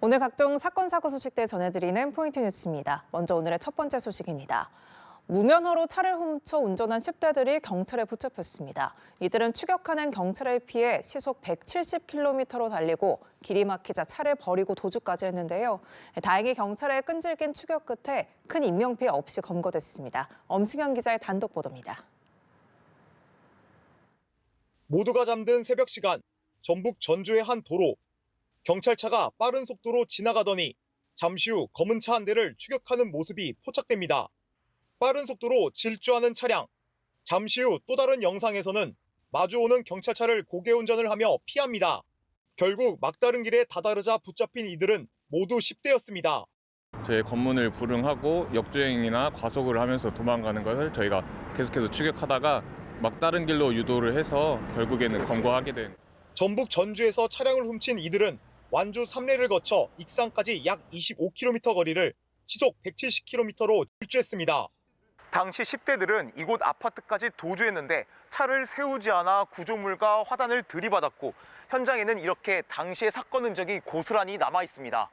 오늘 각종 사건, 사고 소식들 전해드리는 포인트 뉴스입니다. 먼저 오늘의 첫 번째 소식입니다. 무면허로 차를 훔쳐 운전한 10대들이 경찰에 붙잡혔습니다. 이들은 추격하는 경찰을 피해 시속 170km로 달리고 길이 막히자 차를 버리고 도주까지 했는데요. 다행히 경찰의 끈질긴 추격 끝에 큰 인명피해 없이 검거됐습니다. 엄승현 기자의 단독 보도입니다. 모두가 잠든 새벽 시간, 전북 전주의 한 도로. 경찰차가 빠른 속도로 지나가더니 잠시 후 검은 차 한 대를 추격하는 모습이 포착됩니다. 빠른 속도로 질주하는 차량. 잠시 후 또 다른 영상에서는 마주오는 경찰차를 고개 운전을 하며 피합니다. 결국 막다른 길에 다다르자 붙잡힌 이들은 모두 10대였습니다. 저희 검문을 불응하고 역주행이나 과속을 하면서 도망가는 것을 저희가 계속해서 추격하다가 막다른 길로 유도를 해서 결국에는 검거하게 된. 전북 전주에서 차량을 훔친 이들은 완주 3레를 거쳐 익산까지 약 25km 거리를 시속 170km로 질주했습니다. 당시 10대들은 이곳 아파트까지 도주했는데 차를 세우지 않아 구조물과 화단을 들이받았고 현장에는 이렇게 당시의 사건 흔적이 고스란히 남아 있습니다.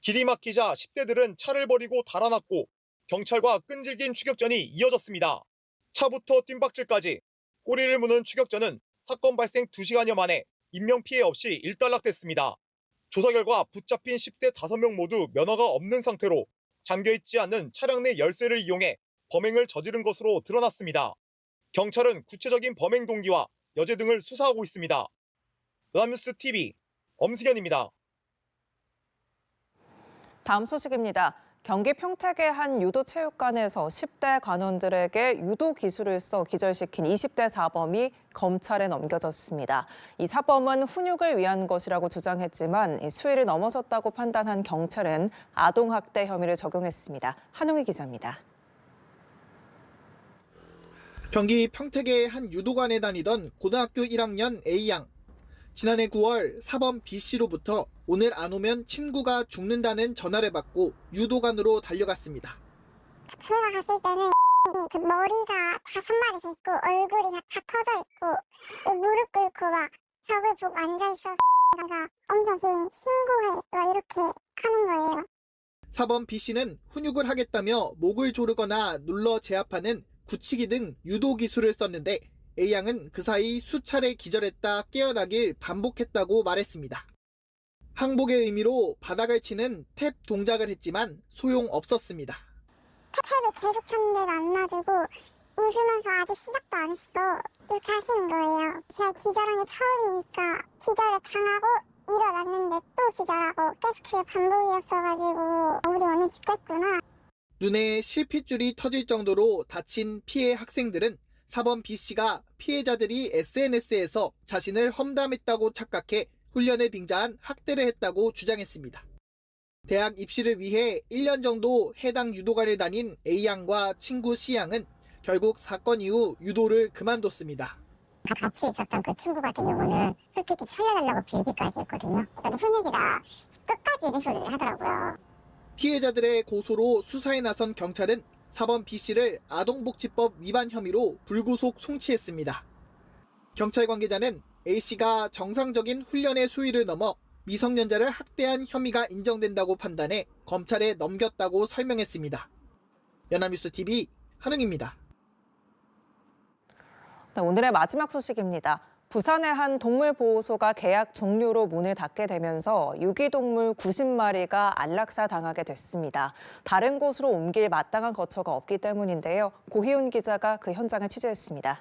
길이 막히자 10대들은 차를 버리고 달아났고 경찰과 끈질긴 추격전이 이어졌습니다. 차부터 뜀박질까지 꼬리를 무는 추격전은 사건 발생 2시간여 만에 인명피해 없이 일단락됐습니다. 조사 결과 붙잡힌 10대 5명 모두 면허가 없는 상태로 잠겨있지 않는 차량 내 열쇠를 이용해 범행을 저지른 것으로 드러났습니다. 경찰은 구체적인 범행 동기와 여죄 등을 수사하고 있습니다. 연합뉴스 TV 엄승현입니다. 다음 소식입니다. 경기 평택의 한 유도체육관에서 10대 관원들에게 유도 기술을 써 기절시킨 20대 사범이 검찰에 넘겨졌습니다. 이 사범은 훈육을 위한 것이라고 주장했지만 수위를 넘어섰다고 판단한 경찰은 아동학대 혐의를 적용했습니다. 한웅희 기자입니다. 경기 평택의 한 유도관에 다니던 고등학교 1학년 A양. 지난해 9월 사범 B씨로부터 오늘 안 오면 친구가 죽는다는 전화를 받고 유도관으로 달려갔습니다. 제가 갔을 때는 그 머리가 다 산발이 돼 있고 얼굴이 다 터져 있고 무릎 꿇고 막 벽을 보고 앉아있어서 내가 엄청 조용히 신고해 막 이렇게 하는 거예요. 사범 B씨는 훈육을 하겠다며 목을 조르거나 눌러 제압하는 굳히기 등 유도 기술을 썼는데 A양은 그 사이 수차례 기절했다 깨어나길 반복했다고 말했습니다. 항복의 의미로 바닥을 치는 탭 동작을 했지만 소용없었습니다. 탭을 계속 쳤는데도 안 놔주고 웃으면서 아직 시작도 안 했어 이렇게 하시는 거예요. 제가 기절한 게 처음이니까 기절을 당하고 일어났는데 또 기절하고 계속 그게 반복이었어가지고 우리 오늘 죽겠구나. 눈에 실핏줄이 터질 정도로 다친 피해 학생들은 사범 B씨가 피해자들이 SNS에서 자신을 험담했다고 착각해 훈련에 빙자한 학대를 했다고 주장했습니다. 대학 입시를 위해 1년 정도 해당 유도관을 다닌 A양과 친구 C양은 결국 사건 이후 유도를 그만뒀습니다. 같이 있었던 그 친구 같은 경우는 솔직히 살려달라고 빌기까지 했거든요. 일단 훈육이다 끝까지 이런 소리를 하더라고요. 피해자들의 고소로 수사에 나선 경찰은 사범 B씨를 아동복지법 위반 혐의로 불구속 송치했습니다. 경찰 관계자는 A씨가 정상적인 훈련의 수위를 넘어 미성년자를 학대한 혐의가 인정된다고 판단해 검찰에 넘겼다고 설명했습니다. 연합뉴스 TV 한웅입니다. 네, 오늘의 마지막 소식입니다. 부산의 한 동물보호소가 계약 종료로 문을 닫게 되면서 유기동물 90마리가 안락사 당하게 됐습니다. 다른 곳으로 옮길 마땅한 거처가 없기 때문인데요. 고희훈 기자가 그 현장을 취재했습니다.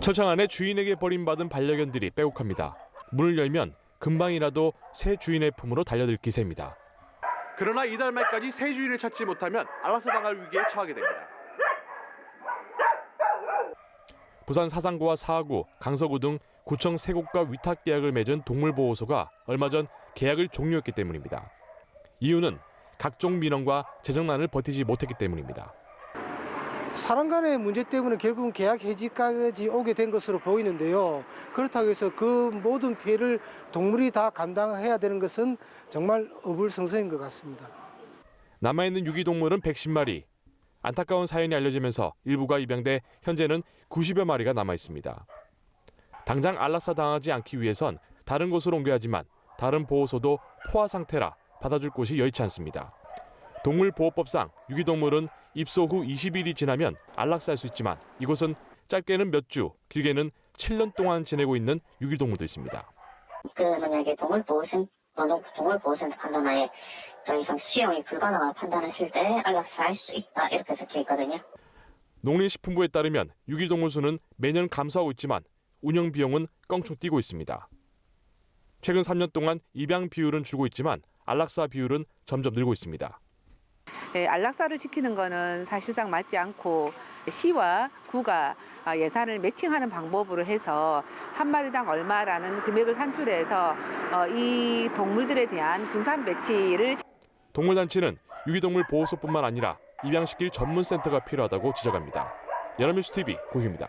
철창 안에 주인에게 버림받은 반려견들이 빼곡합니다. 문을 열면 금방이라도 새 주인의 품으로 달려들 기세입니다. 그러나 이달 말까지 새 주인을 찾지 못하면 안락사 당할 위기에 처하게 됩니다. 부산 사상구와 사하구, 강서구 등 구청 3곳과 위탁 계약을 맺은 동물보호소가 얼마 전 계약을 종료했기 때문입니다. 이유는 각종 민원과 재정난을 버티지 못했기 때문입니다. 사람 간의 문제 때문에 결국은 계약 해지까지 오게 된 것으로 보이는데요. 그렇다고 해서 그 모든 피해를 동물이 다 감당해야 되는 것은 정말 어불성설인 것 같습니다. 남아있는 유기동물은 110마리. 안타까운 사연이 알려지면서 일부가 입양돼 현재는 90여 마리가 남아있습니다. 당장 안락사 당하지 않기 위해선 다른 곳으로 옮겨야 하지만 다른 보호소도 포화 상태라 받아줄 곳이 여의치 않습니다. 동물보호법상 유기동물은 입소 후 20일이 지나면 안락사할 수 있지만 이곳은 짧게는 몇 주, 길게는 7년 동안 지내고 있는 유기동물도 있습니다. 만약에 동물보호센터 판단하에 더 이상 수용이 불가능한 판단했을 때 안락사할 수 있다 이렇게 적혀 있거든요. 농림식품부에 따르면 유기동물 수는 매년 감소하고 있지만 운영 비용은 껑충 뛰고 있습니다. 최근 3년 동안 입양 비율은 줄고 있지만 안락사 비율은 점점 늘고 있습니다. 안락사를 지키는 것은 사실상 맞지 않고 시와 구가 예산을 매칭하는 방법으로 해서 한 마리당 얼마라는 금액을 산출해서 이 동물들에 대한 분산 배치를 동물단체는 유기동물 보호소뿐만 아니라 입양시킬 전문센터가 필요하다고 지적합니다. 연합뉴스 TV 고희입니다.